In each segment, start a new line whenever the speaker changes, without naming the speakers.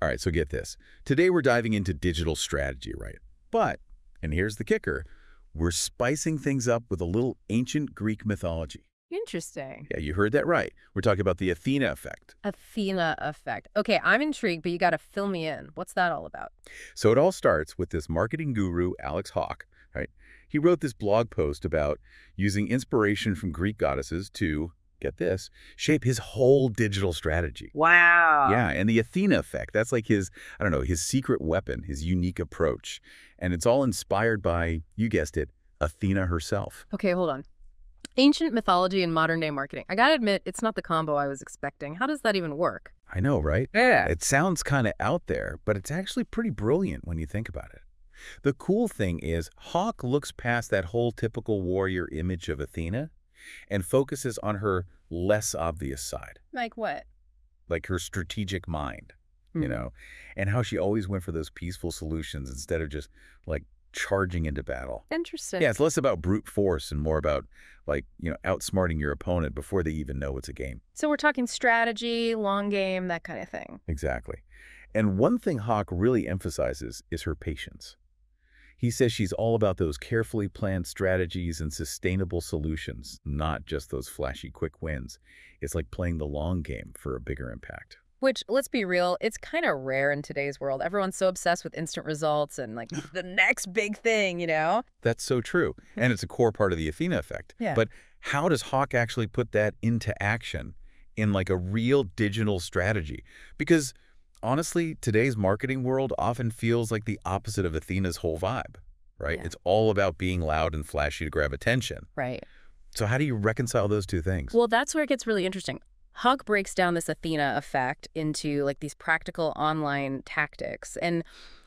All right, so get this. Today we're diving into digital strategy, right? But, and here's the kicker, we're spicing things up with a little ancient Greek mythology.
Interesting.
Yeah, you heard that right. We're talking about the Athena effect.
Athena Effect. Okay, I'm intrigued, but you got to fill me in. What's that all about?
So it all starts with this marketing guru, Alex Hauk, right? He wrote this blog post about using inspiration from Greek goddesses to, get this, shape his whole digital strategy.
Wow.
Yeah, and the Athena effect, that's like his, I don't know, his secret weapon, his unique approach. And it's all inspired by, you guessed it, Athena herself.
Okay, hold on. Ancient mythology and modern-day marketing. I gotta admit, it's not the combo I was expecting. How does that even work?
I know, right?
Yeah.
It sounds kind of out there, but it's actually pretty brilliant when you think about it. The cool thing is, Hauk looks past that whole typical warrior image of Athena and focuses on her less obvious side.
Like what?
Like her strategic mind, you know, and how she always went for those peaceful solutions instead of just like charging into battle.
Interesting.
Yeah, it's less about brute force and more about like, outsmarting your opponent before they even know it's a game.
So we're talking strategy, long game, that kind of thing.
Exactly. And one thing Hauk really emphasizes is her patience. He says she's all about those carefully planned strategies and sustainable solutions, not just those flashy quick wins. It's like playing the long game for a bigger impact.
Which, let's be real, it's kind of rare in today's world. Everyone's so obsessed with instant results and like the next big thing, you know?
That's so true. And it's a core part of the Athena effect.
Yeah.
But how does Hauk actually put that into action in like a real digital strategy? Because honestly, today's marketing world often feels like the opposite of Athena's whole vibe, right?
Yeah.
It's all about being loud and flashy to grab attention.
Right.
So how do you reconcile those two things?
Well, that's where it gets really interesting. Hauk breaks down this Athena effect into like these practical online tactics. And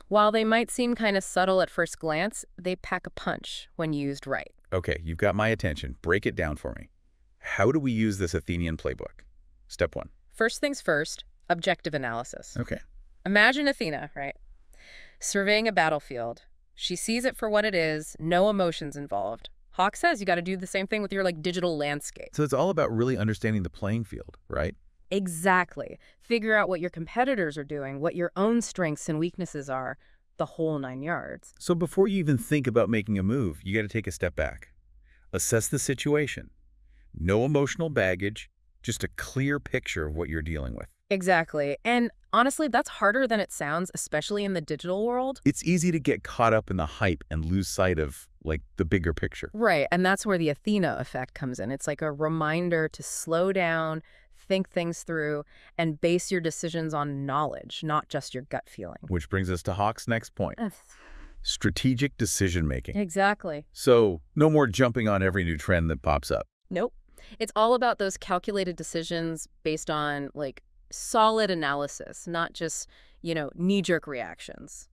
while they might seem kind of subtle at first glance, they pack a punch when used right.
Okay, you've got my attention. Break it down for me. How do we use this Athenian playbook? Step one.
First things first, objective analysis.
Okay.
Imagine Athena, right? Surveying a battlefield. She sees it for what it is, no emotions involved. Hauk says you got to do the same thing with your digital landscape.
So it's all about really understanding the playing field, right?
Exactly. Figure out what your competitors are doing, what your own strengths and weaknesses are, the whole 9 yards.
So before you even think about making a move, you got to take a step back. Assess the situation. No emotional baggage, just a clear picture of what you're dealing with.
Exactly. And honestly, that's harder than it sounds, especially in the digital world.
It's easy to get caught up in the hype and lose sight of, like, the bigger picture.
Right. And that's where the Athena effect comes in. It's like a reminder to slow down, think things through, and base your decisions on knowledge, not just your gut feeling.
Which brings us to Hauk's next point. Strategic decision-making.
Exactly.
So no more jumping on every new trend that pops up.
Nope. It's all about those calculated decisions based on, solid analysis, not just, knee-jerk reactions.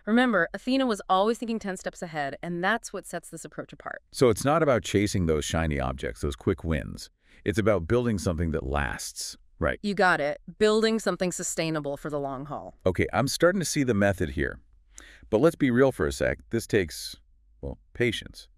Remember, Athena was always thinking 10 steps ahead, and that's what sets this approach apart.
So it's not about chasing those shiny objects, those quick wins. It's about building something that lasts. Right.
You got it. Building something sustainable for the long haul.
Okay, I'm starting to see the method here. But let's be real for a sec. This takes, well, patience,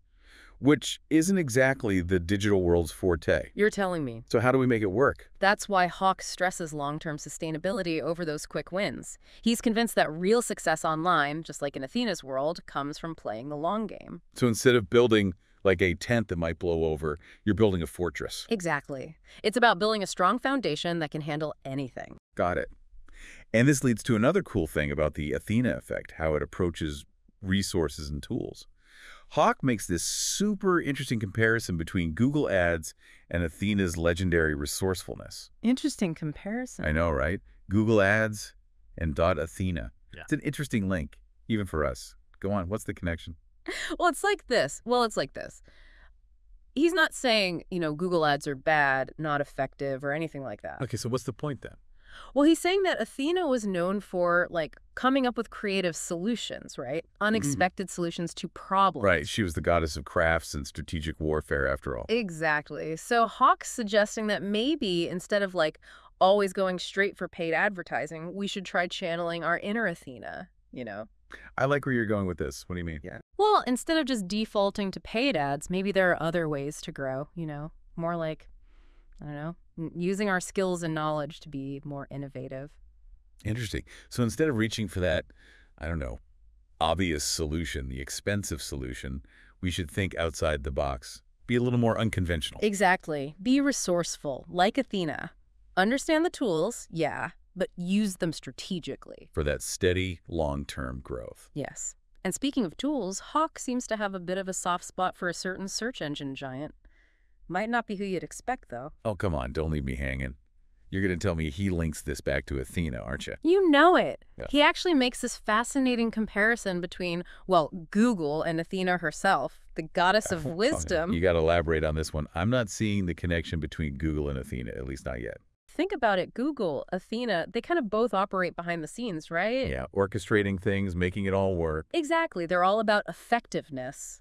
which isn't exactly the digital world's forte.
You're telling me.
So how do we make it work?
That's why Hauk stresses long-term sustainability over those quick wins. He's convinced that real success online, just like in Athena's world, comes from playing the long game.
So instead of building like a tent that might blow over, you're building a fortress.
Exactly. It's about building a strong foundation that can handle anything.
Got it. And this leads to another cool thing about the Athena effect, how it approaches resources and tools. Hauk makes this super interesting comparison between Google Ads and Athena's legendary resourcefulness.
Interesting comparison.
I know, right? Google Ads and .Athena.
Yeah.
It's an interesting link, even for us. Go on, what's the connection?
Well, it's like this. He's not saying, Google Ads are bad, not effective, or anything like that.
Okay, so what's the point then?
Well, he's saying that Athena was known for, coming up with creative solutions, right? Unexpected solutions to problems.
Right, she was the goddess of crafts and strategic warfare, after all.
Exactly. So Hauk's suggesting that maybe instead of, always going straight for paid advertising, we should try channeling our inner Athena,
I like where you're going with this. What do you mean?
Yeah. Well, instead of just defaulting to paid ads, maybe there are other ways to grow, more like, I don't know, using our skills and knowledge to be more innovative.
Interesting. So instead of reaching for that, I don't know, obvious solution, the expensive solution, we should think outside the box. Be a little more unconventional.
Exactly. Be resourceful, like Athena. Understand the tools, yeah, but use them strategically.
For that steady, long-term growth.
Yes. And speaking of tools, Hauk seems to have a bit of a soft spot for a certain search engine giant. Might not be who you'd expect, though.
Oh, come on, don't leave me hanging. You're going to tell me he links this back to Athena, aren't you?
You know it.
Yeah.
He actually makes this fascinating comparison between, well, Google and Athena herself, the goddess of wisdom.
You got to elaborate on this one. I'm not seeing the connection between Google and Athena, at least not yet.
Think about it. Google, Athena, they kind of both operate behind the scenes, right?
Yeah, orchestrating things, making it all work.
Exactly. They're all about effectiveness.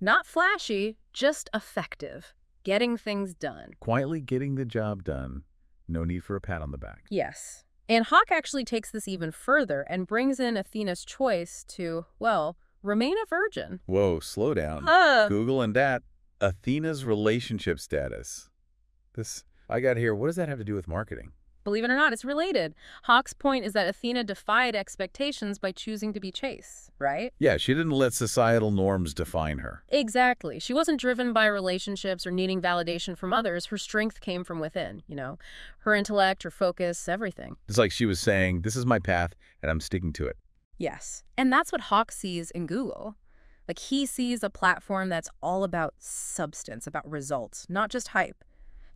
Not flashy, just effective. Getting things done.
Quietly getting the job done. No need for a pat on the back.
Yes. And Hauk actually takes this even further and brings in Athena's choice to, well, remain a virgin.
Whoa, slow down. Google and that. Athena's relationship status. This I got here. What does that have to do with marketing?
Believe it or not, it's related. Hauk's point is that Athena defied expectations by choosing to be chaste, right?
Yeah, she didn't let societal norms define her.
Exactly. She wasn't driven by relationships or needing validation from others. Her strength came from within, her intellect, her focus, everything.
It's like she was saying, this is my path, and I'm sticking to it.
Yes. And that's what Hauk sees in Google. Like, he sees a platform that's all about substance, about results, not just hype.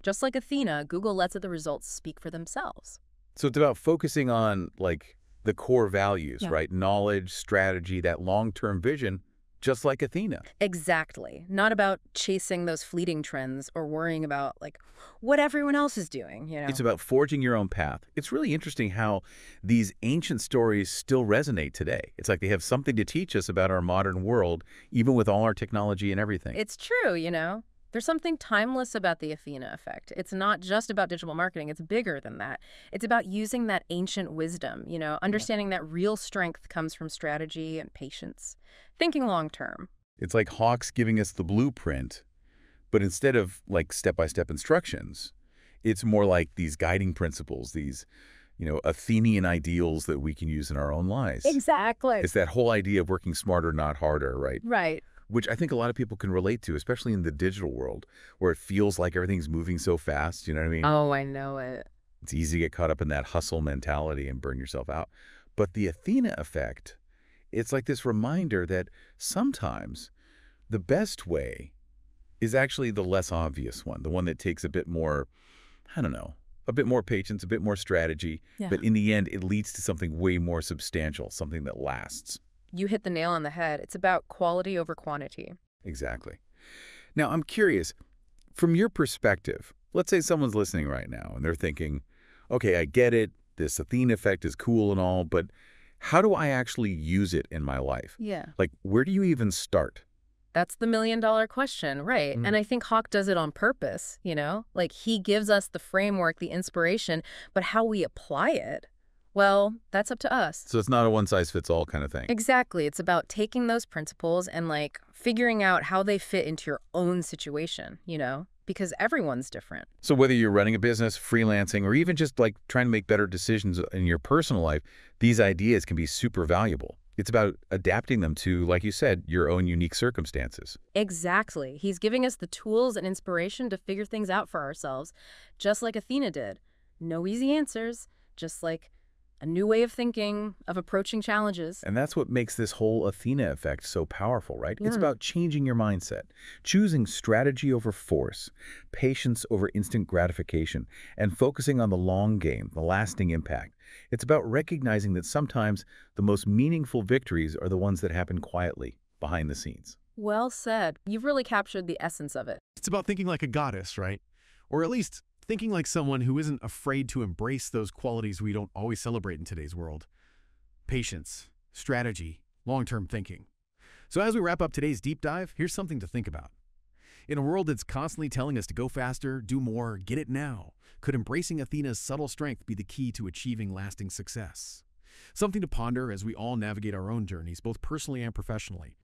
Just like Athena, Google lets the results speak for themselves.
So it's about focusing on, like, the core values,
Yeah.
right? Knowledge, strategy, that long-term vision, just like Athena.
Exactly. Not about chasing those fleeting trends or worrying about, like, what everyone else is doing,
It's about forging your own path. It's really interesting how these ancient stories still resonate today. It's like they have something to teach us about our modern world, even with all our technology and everything.
It's true. There's something timeless about the Athena effect. It's not just about digital marketing. It's bigger than that. It's about using that ancient wisdom, understanding that real strength comes from strategy and patience, thinking long term.
It's like Hauk's giving us the blueprint, but instead of, like, step-by-step instructions, it's more like these guiding principles, these, Athenian ideals that we can use in our own lives.
Exactly.
It's that whole idea of working smarter, not harder, right?
Right.
Which I think a lot of people can relate to, especially in the digital world, where it feels like everything's moving so fast, you know what I mean?
Oh, I know it.
It's easy to get caught up in that hustle mentality and burn yourself out. But the Athena effect, it's like this reminder that sometimes the best way is actually the less obvious one, the one that takes a bit more, I don't know, a bit more patience, a bit more strategy,
Yeah.
but in the end, it leads to something way more substantial, something that lasts.
You hit the nail on the head. It's about quality over quantity.
Exactly. Now, I'm curious, from your perspective, let's say someone's listening right now and they're thinking, okay, I get it, this Athena effect is cool and all, but how do I actually use it in my life?
Yeah.
Like, where do you even start?
That's the million-dollar question, right?
Mm.
And I think Hauk does it on purpose, Like, he gives us the framework, the inspiration, but how we apply it, well, that's up to us.
So it's not a one-size-fits-all kind of thing.
Exactly. It's about taking those principles and, like, figuring out how they fit into your own situation, because everyone's different.
So whether you're running a business, freelancing, or even just, like, trying to make better decisions in your personal life, these ideas can be super valuable. It's about adapting them to, like you said, your own unique circumstances.
Exactly. He's giving us the tools and inspiration to figure things out for ourselves, just like Athena did. No easy answers, just like a new way of thinking, of approaching challenges.
And that's what makes this whole Athena effect so powerful, right? It's
Yeah.
about changing your mindset, choosing strategy over force, patience over instant gratification, and focusing on the long game, the lasting impact. It's about recognizing that sometimes the most meaningful victories are the ones that happen quietly, behind the scenes.
Well said. You've really captured the essence of it.
It's about thinking like a goddess, right? Or at least thinking like someone who isn't afraid to embrace those qualities we don't always celebrate in today's world. Patience, strategy, long-term thinking. So as we wrap up today's deep dive, here's something to think about. In a world that's constantly telling us to go faster, do more, get it now, could embracing Athena's subtle strength be the key to achieving lasting success? Something to ponder as we all navigate our own journeys, both personally and professionally.